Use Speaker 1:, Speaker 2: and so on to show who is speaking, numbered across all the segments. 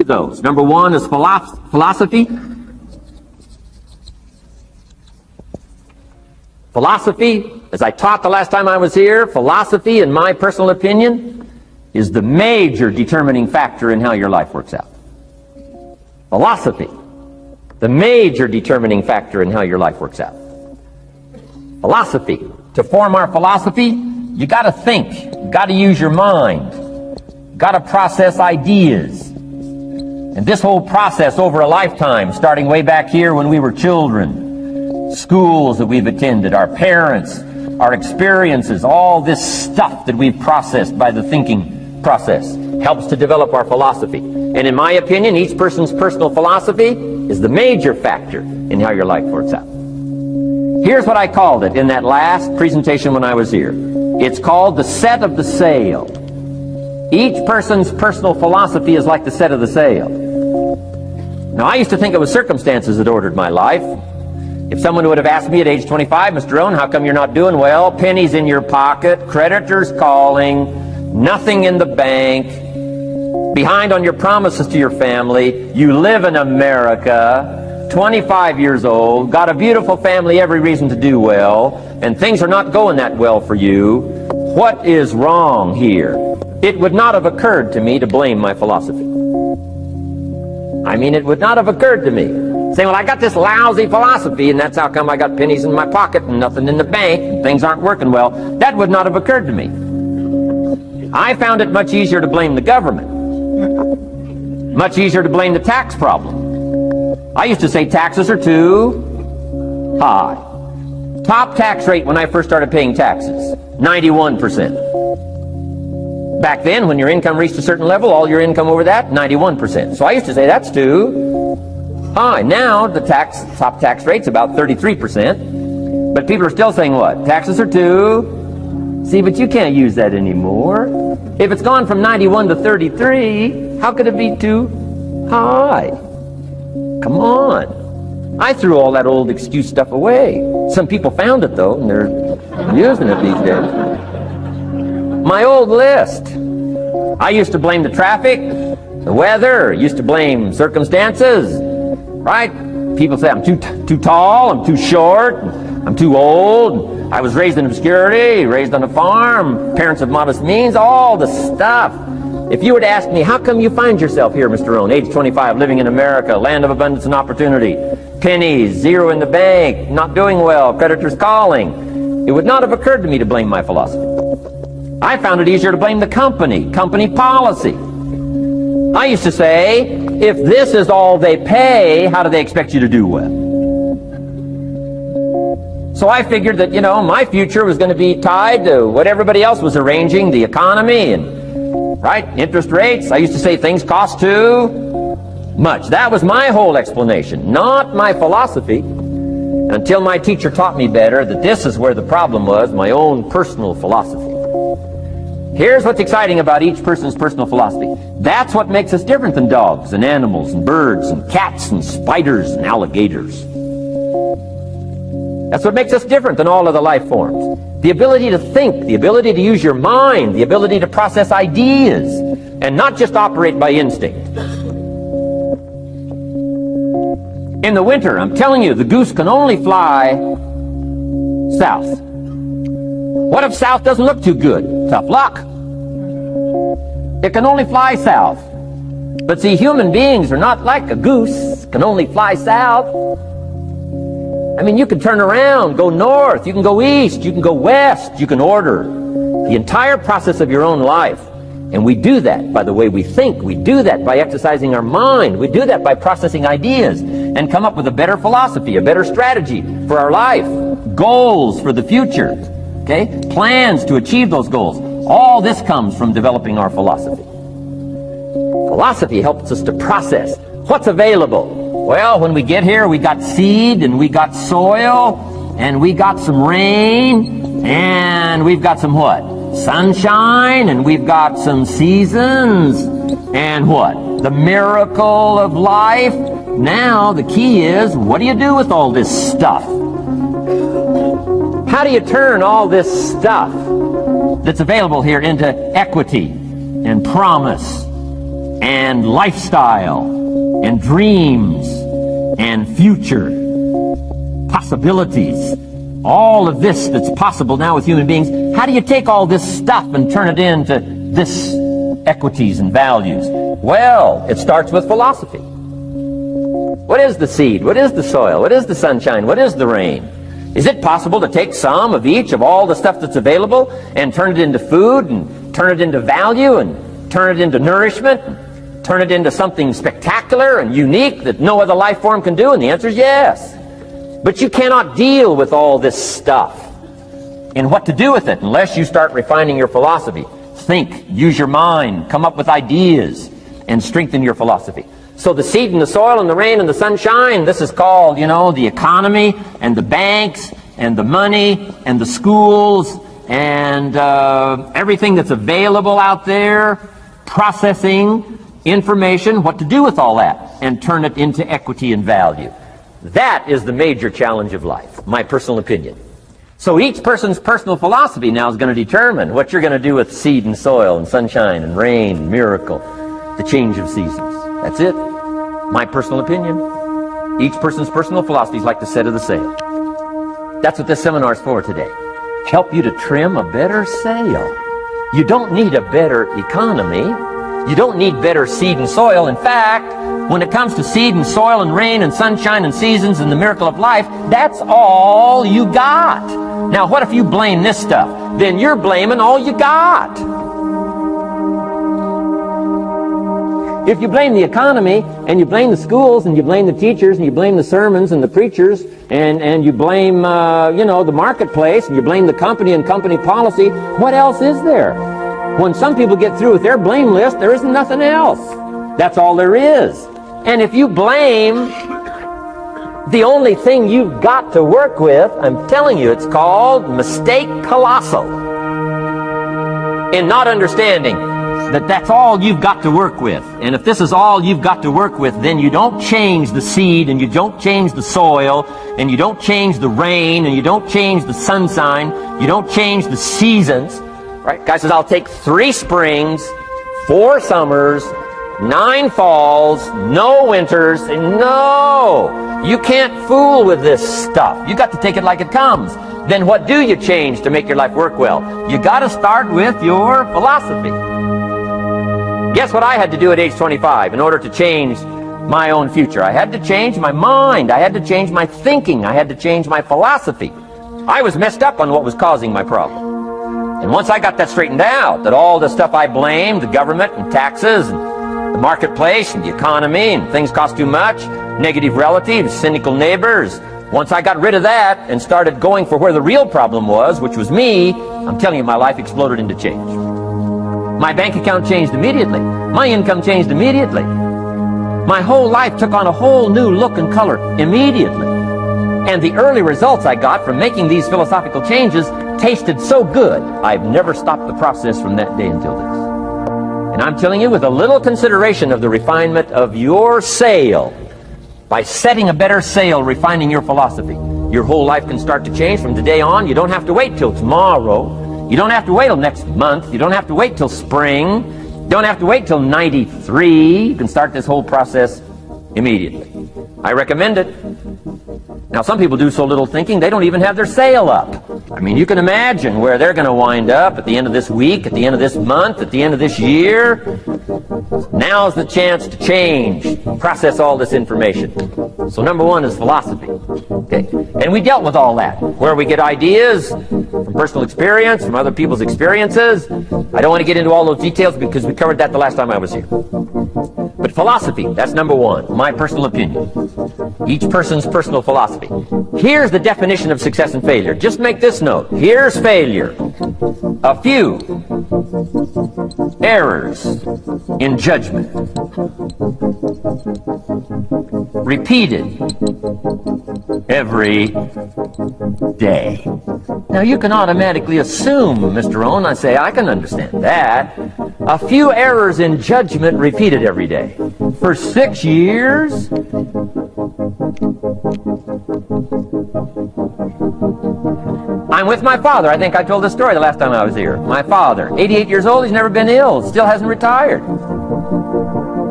Speaker 1: those. Number one is philosophy. Philosophy, as I taught the last time I was here, philosophy, in my personal opinion, is the major determining factor in how your life works out. Philosophy, the major determining factor in how your life works out. Philosophy. To form our philosophy, you got to think. You got to use your mind. You got to process ideas. And this whole process over a lifetime, starting way back here when we were children, schools that we've attended, our parents, our experiences, all this stuff that we've processed by the thinking process helps to develop our philosophy. And in my opinion, each person's personal philosophy is the major factor in how your life works out. Here's what I called it in that last presentation when I was here. It's called the set of the sail. Each person's personal philosophy is like the set of the sail. Now, I used to think it was circumstances that ordered my life. If someone would have asked me at age 25, Mr. Rohn, how come you're not doing well? Pennies in your pocket, creditors calling, nothing in the bank, behind on your promises to your family, you live in America, 25 years old, got a beautiful family, every reason to do well, and things are not going that well for you. What is wrong here? It would not have occurred to me to blame my philosophy. I mean, it would not have occurred to me. Saying, well, I got this lousy philosophy, and that's how come I got pennies in my pocket and nothing in the bank, and things aren't working well. That would not have occurred to me. I found it much easier to blame the government. Much easier to blame the tax problem. I used to say taxes are too high. Top tax rate when I first started paying taxes, 91%. Back then, when your income reached a certain level, all your income over that, 91%. So I used to say that's too high. Now the top tax rate's about 33%. But people are still saying what? Taxes are too. See, but you can't use that anymore. If it's gone from 91 to 33, how could it be too high? Come on. I threw all that old excuse stuff away. Some people found it, though, and they're using it these days. My old list. I used to blame the traffic, the weather, used to blame circumstances, right? People say I'm too tall, I'm too short, I'm too old, I was raised in obscurity, raised on a farm, parents of modest means, all the stuff. If you were to ask me, how come you find yourself here, Mr. Rohn, age 25, living in America, land of abundance and opportunity, pennies, zero in the bank, not doing well, creditors calling, it would not have occurred to me to blame my philosophy. I found it easier to blame the company policy. I used to say, if this is all they pay, how do they expect you to do well? So I figured that, my future was going to be tied to what everybody else was arranging, the economy and, right, interest rates. I used to say things cost too much. That was my whole explanation, not my philosophy, until my teacher taught me better that this is where the problem was, my own personal philosophy. Here's what's exciting about each person's personal philosophy. That's what makes us different than dogs and animals and birds and cats and spiders and alligators. That's what makes us different than all other life forms. The ability to think, the ability to use your mind, the ability to process ideas, and not just operate by instinct. In the winter, I'm telling you, the goose can only fly south. What if south doesn't look too good? Tough luck. It can only fly south. But see, human beings are not like a goose, can only fly south. I mean, you can turn around, go north, you can go east, you can go west, you can order the entire process of your own life. And we do that by the way we think. We do that by exercising our mind. We do that by processing ideas and come up with a better philosophy, a better strategy for our life, goals for the future. Okay? Plans to achieve those goals. All this comes from developing our philosophy. Philosophy helps us to process what's available. Well, when we get here, we got seed, and we got soil, and we got some rain, and we've got some what? Sunshine, and we've got some seasons, and what? The miracle of life. Now, the key is, what do you do with all this stuff? How do you turn all this stuff that's available here into equity and promise and lifestyle and dreams and future possibilities. All of this that's possible now with human beings. How do you take all this stuff and turn it into this equities and values? Well, it starts with philosophy. What is the seed? What is the soil? What is the sunshine? What is the rain? Is it possible to take some of each of all the stuff that's available and turn it into food and turn it into value and turn it into nourishment and turn it into something spectacular and unique that no other life form can do? And the answer is yes. But you cannot deal with all this stuff and what to do with it unless you start refining your philosophy. Think, use your mind, come up with ideas, and strengthen your philosophy. So the seed and the soil and the rain and the sunshine, this is called, the economy and the banks and the money and the schools and everything that's available out there, processing information, what to do with all that, and turn it into equity and value. That is the major challenge of life, my personal opinion. So each person's personal philosophy now is going to determine what you're going to do with seed and soil and sunshine and rain and miracle, the change of seasons. That's it. My personal opinion. Each person's personal philosophy is like the set of the sail. That's what this seminar is for today. Help you to trim a better sail. You don't need a better economy. You don't need better seed and soil. In fact, when it comes to seed and soil and rain and sunshine and seasons and the miracle of life, that's all you got. Now, what if you blame this stuff? Then you're blaming all you got. If you blame the economy, and you blame the schools, and you blame the teachers, and you blame the sermons and the preachers, and you blame, the marketplace, and you blame the company and company policy, what else is there? When some people get through with their blame list, there isn't nothing else. That's all there is. And if you blame the only thing you've got to work with, I'm telling you, it's called mistake colossal. In not understanding that that's all you've got to work with. And if this is all you've got to work with, then you don't change the seed, and you don't change the soil, and you don't change the rain, and you don't change the sunshine, you don't change the seasons. Right? Guy says, I'll take 3 springs, 4 summers, 9 falls, no winters. No! You can't fool with this stuff. You got to take it like it comes. Then what do you change to make your life work well? You got to start with your philosophy. Guess what I had to do at age 25 in order to change my own future? I had to change my mind. I had to change my thinking. I had to change my philosophy. I was messed up on what was causing my problem. And once I got that straightened out, that all the stuff I blamed, the government and taxes and the marketplace and the economy and things cost too much, negative relatives, cynical neighbors, once I got rid of that and started going for where the real problem was, which was me, I'm telling you, my life exploded into change. My bank account changed immediately. My income changed immediately. My whole life took on a whole new look and color immediately. And the early results I got from making these philosophical changes tasted so good, I've never stopped the process from that day until this. And I'm telling you, with a little consideration of the refinement of your sail, by setting a better sail, refining your philosophy, your whole life can start to change from today on. You don't have to wait till tomorrow. You don't have to wait till next month. You don't have to wait till spring. You don't have to wait till 93. You can start this whole process immediately. I recommend it. Now, some people do so little thinking, they don't even have their sail up. I mean, you can imagine where they're going to wind up at the end of this week, at the end of this month, at the end of this year. Now's the chance to change, process all this information. So number 1 is philosophy. Okay, and we dealt with all that, where we get ideas from personal experience, from other people's experiences. I don't want to get into all those details because we covered that the last time I was here. But philosophy, that's number 1, my personal opinion. Each person's personal philosophy. Here's the definition of success and failure. Just make this note. Here's failure. A few errors in judgment. Repeated every day. Now you can automatically assume, Mr. Rohn, I say, I can understand that. A few errors in judgment repeated every day. For 6 years? I'm with my father. I think I told this story the last time I was here. My father, 88 years old, he's never been ill, still hasn't retired.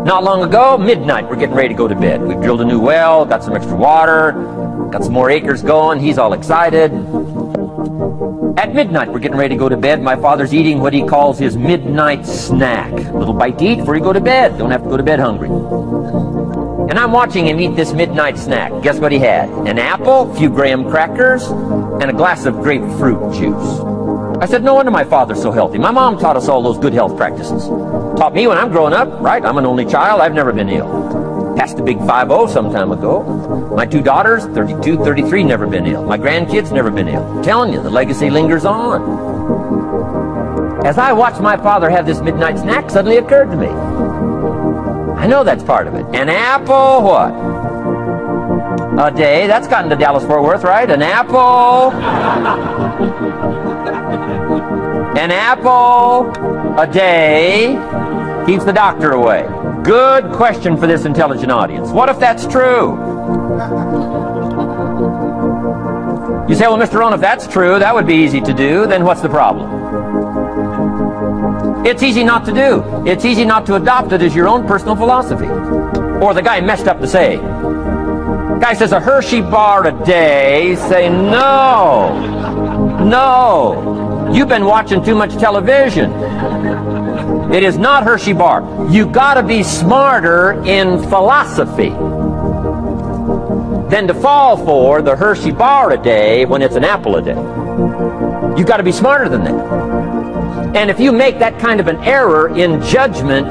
Speaker 1: Not long ago, midnight, we're getting ready to go to bed. We've drilled a new well, got some extra water, got some more acres going. He's all excited. At midnight, we're getting ready to go to bed. My father's eating what he calls his midnight snack. A little bite to eat before you go to bed. Don't have to go to bed hungry. And I'm watching him eat this midnight snack. Guess what he had? An apple, a few graham crackers, and a glass of grapefruit juice. I said, no wonder my father's so healthy. My mom taught us all those good health practices. Taught me when I'm growing up, right? I'm an only child. I've never been ill. Passed the big 5-0 some time ago. My 2 daughters, 32, 33, never been ill. My grandkids, never been ill. I'm telling you, the legacy lingers on. As I watched my father have this midnight snack, suddenly occurred to me. I know that's part of it. An apple, what? A day. That's gotten to Dallas-Fort Worth, right? An apple. An apple a day keeps the doctor away. Good question for this intelligent audience. What if that's true? You say, well, Mr. Rohn, if that's true, that would be easy to do. Then what's the problem? It's easy not to do. It's easy not to adopt it as your own personal philosophy. Or the guy messed up to say. Guy says a Hershey bar a day. Say, no. No. You've been watching too much television. It is not Hershey bar. You got to be smarter in philosophy than to fall for the Hershey bar a day when it's an apple a day. You got to be smarter than that. And if you make that kind of an error in judgment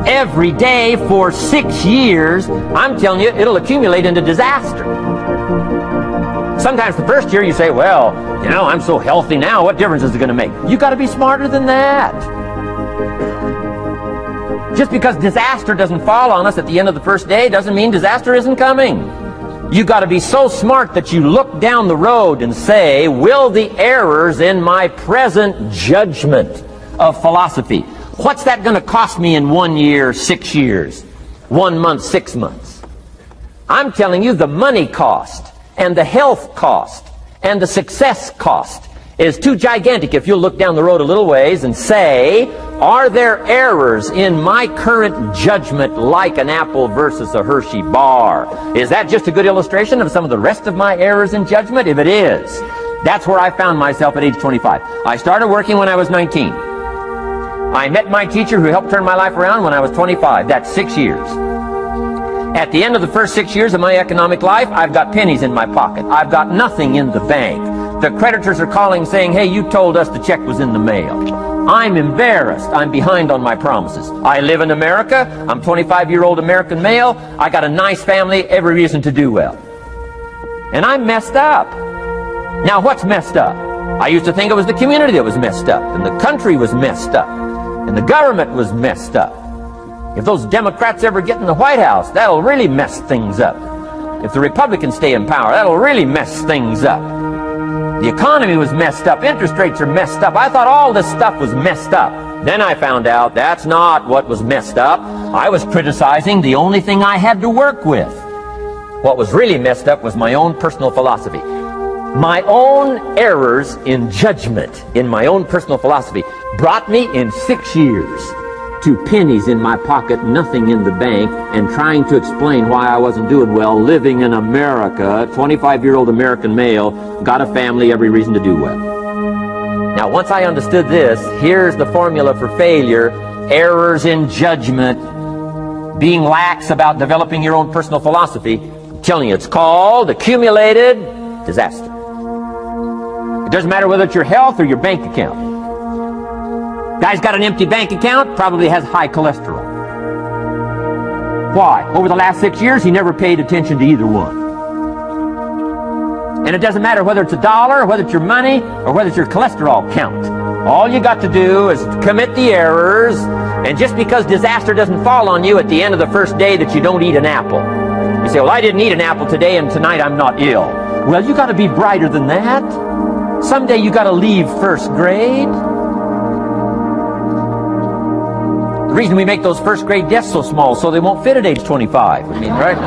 Speaker 1: every day for 6 years, I'm telling you, it'll accumulate into disaster. Sometimes the first year you say, well, you know, I'm so healthy now, what difference is it going to make? You got to be smarter than that. Just because disaster doesn't fall on us at the end of the first day doesn't mean disaster isn't coming. You got to be so smart that you look down the road and say, will the errors in my present judgment of philosophy, what's that going to cost me in 1 year, 6 years, 1 month, 6 months? I'm telling you, the money cost and the health cost and the success cost is too gigantic if you'll look down the road a little ways and say, are there errors in my current judgment like an apple versus a Hershey bar? Is that just a good illustration of some of the rest of my errors in judgment? If it is, that's where I found myself at age 25. I started working when I was 19. I met my teacher who helped turn my life around when I was 25. That's 6 years. At the end of the first 6 years of my economic life, I've got pennies in my pocket. I've got nothing in the bank. The creditors are calling saying, hey, you told us the check was in the mail. I'm embarrassed. I'm behind on my promises. I live in America. I'm 25-year-old American male. I got a nice family, every reason to do well. And I'm messed up. Now, what's messed up? I used to think it was the community that was messed up, and the country was messed up, and the government was messed up. If those Democrats ever get in the White House, that'll really mess things up. If the Republicans stay in power, that'll really mess things up. The economy was messed up. Interest rates are messed up. I thought all this stuff was messed up. Then I found out that's not what was messed up. I was criticizing the only thing I had to work with. What was really messed up was my own personal philosophy. My own errors in judgment in my own personal philosophy brought me in 6 years to pennies in my pocket, nothing in the bank, and trying to explain why I wasn't doing well, living in America, 25-year-old American male, got a family, every reason to do well. Now, once I understood this, here's the formula for failure: errors in judgment, being lax about developing your own personal philosophy. I'm telling you, it's called accumulated disaster. It doesn't matter whether it's your health or your bank account. Guy's got an empty bank account, probably has high cholesterol. Why? Over the last 6 years, he never paid attention to either one. And it doesn't matter whether it's a dollar, or whether it's your money, or whether it's your cholesterol count. All you got to do is commit the errors, and just because disaster doesn't fall on you at the end of the first day that you don't eat an apple. You say, well, I didn't eat an apple today, and tonight I'm not ill. Well, you got to be brighter than that. Someday you got to leave first grade. The reason we make those first grade desks so small so they won't fit at age 25. I mean, right?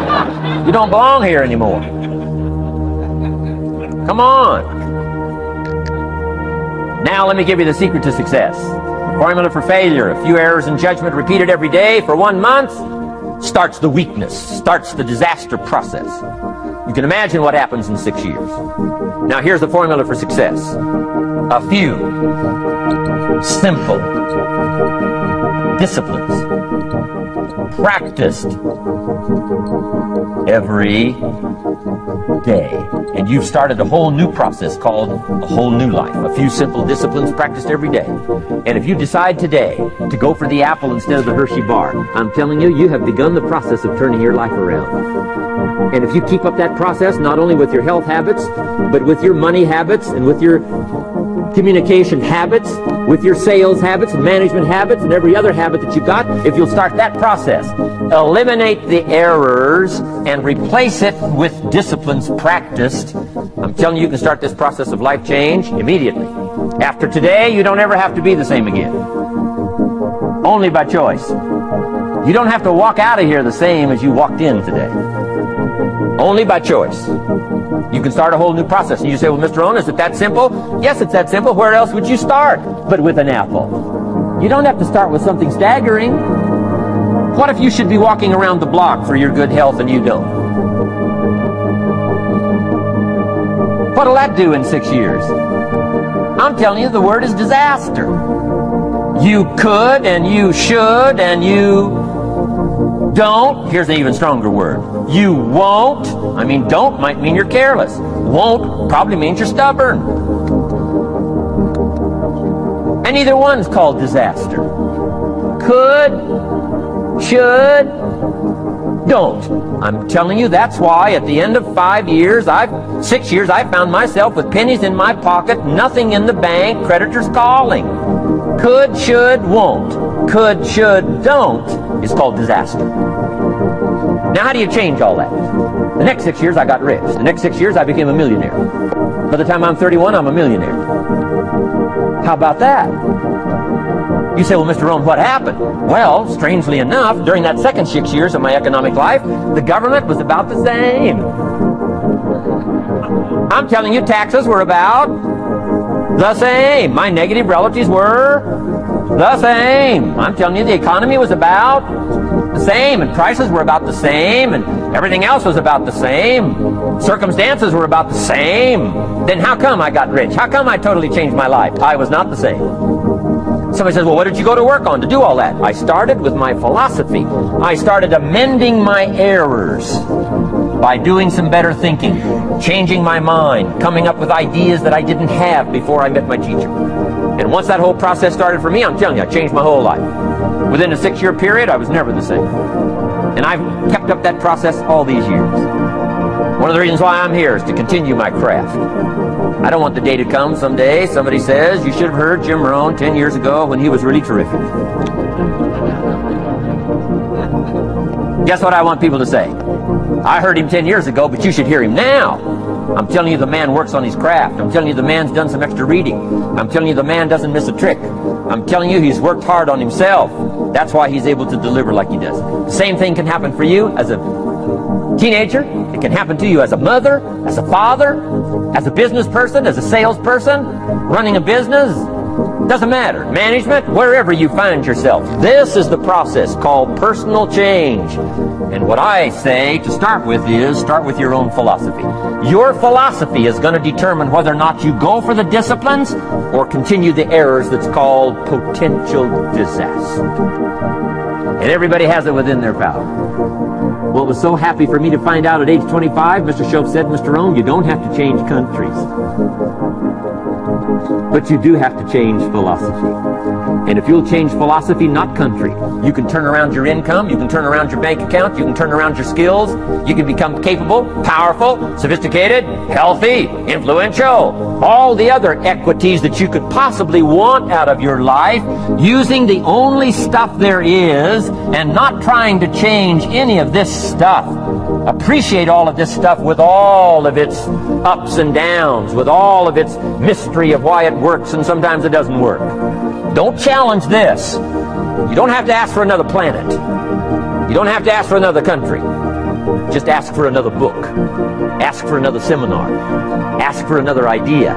Speaker 1: You don't belong here anymore. Come on. Now let me give you the secret to success. Formula for failure. A few errors in judgment repeated every day for 1 month starts the weakness, starts the disaster process. You can imagine what happens in 6 years. Now here's the formula for success. A few simple disciplines practiced every day. And you've started a whole new process called a whole new life. A few simple disciplines practiced every day. And if you decide today to go for the apple instead of the Hershey bar, I'm telling you, you have begun the process of turning your life around. And if you keep up that process, not only with your health habits, but with your money habits and with your communication habits, with your sales habits and management habits and every other habit that you got, if you'll start that process, eliminate the errors and replace it with disciplines practiced, I'm telling you, you can start this process of life change immediately. After today, you don't ever have to be the same again. Only by choice. You don't have to walk out of here the same as you walked in today. Only by choice. You can start a whole new process. And you say, well, Mr. Rohn, is it that simple? Yes, it's that simple. Where else would you start but with an apple? You don't have to start with something staggering. What if you should be walking around the block for your good health and you don't? What'll that do in 6 years? I'm telling you, the word is disaster. You could and you should and you don't. Here's an even stronger word. You won't. I mean, don't might mean you're careless. Won't probably means you're stubborn. And either one's called disaster. Could, should, don't. I'm telling you, that's why at the end of 6 years, I found myself with pennies in my pocket, nothing in the bank, creditors calling. Could, should, won't. Could, should, don't is called disaster. Now, how do you change all that? The next 6 years, I got rich. The next 6 years, I became a millionaire. By the time I'm 31, I'm a millionaire. How about that? You say, well, Mr. Rohn, what happened? Well, strangely enough, during that second 6 years of my economic life, the government was about the same. I'm telling you, taxes were about the same. My negative relatives were the same. I'm telling you, the economy was about the same, and prices were about the same, and everything else was about the same. Circumstances were about the same. Then how come I got rich? How come I totally changed my life? I was not the same. Somebody says, well, what did you go to work on to do all that? I started with my philosophy. I started amending my errors by doing some better thinking, changing my mind, coming up with ideas that I didn't have before I met my teacher. And once that whole process started for me, I'm telling you, I changed my whole life. Within a 6-year period, I was never the same. And I've kept up that process all these years. One of the reasons why I'm here is to continue my craft. I don't want the day to come someday somebody says, you should have heard Jim Rohn 10 years ago when he was really terrific. Guess what I want people to say? I heard him 10 years ago, but you should hear him now. I'm telling you, the man works on his craft. I'm telling you, the man's done some extra reading. I'm telling you, the man doesn't miss a trick. I'm telling you, he's worked hard on himself. That's why he's able to deliver like he does. The same thing can happen for you as a teenager. It can happen to you as a mother, as a father, as a business person, as a salesperson, running a business. Doesn't matter. Management, wherever you find yourself. This is the process called personal change. And what I say to start with is, start with your own philosophy. Your philosophy is going to determine whether or not you go for the disciplines or continue the errors that's called potential disaster. And everybody has it within their power. Well, it was so happy for me to find out at age 25, Mr. Shoaff said, Mr. Rohn, you don't have to change countries. But you do have to change philosophy. And if you'll change philosophy, not country, you can turn around your income, you can turn around your bank account, you can turn around your skills, you can become capable, powerful, sophisticated, healthy, influential, all the other equities that you could possibly want out of your life, using the only stuff there is and not trying to change any of this stuff. Appreciate all of this stuff with all of its ups and downs, with all of its mystery of why it works and sometimes it doesn't work. Don't challenge this. You don't have to ask for another planet. You don't have to ask for another country. Just ask for another book. Ask for another seminar. Ask for another idea.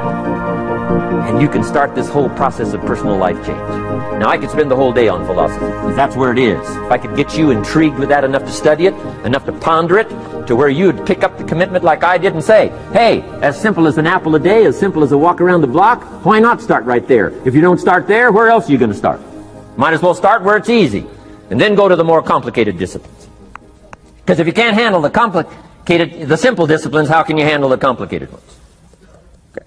Speaker 1: and you can start this whole process of personal life change. Now, I could spend the whole day on philosophy, because that's where it is. If I could get you intrigued with that enough to study it, enough to ponder it, to where you'd pick up the commitment like I did and say, hey, as simple as an apple a day, as simple as a walk around the block, why not start right there? If you don't start there, where else are you going to start? Might as well start where it's easy, and then go to the more complicated disciplines. Because if you can't handle the simple disciplines, how can you handle the complicated ones? Okay.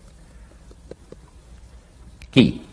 Speaker 1: Key.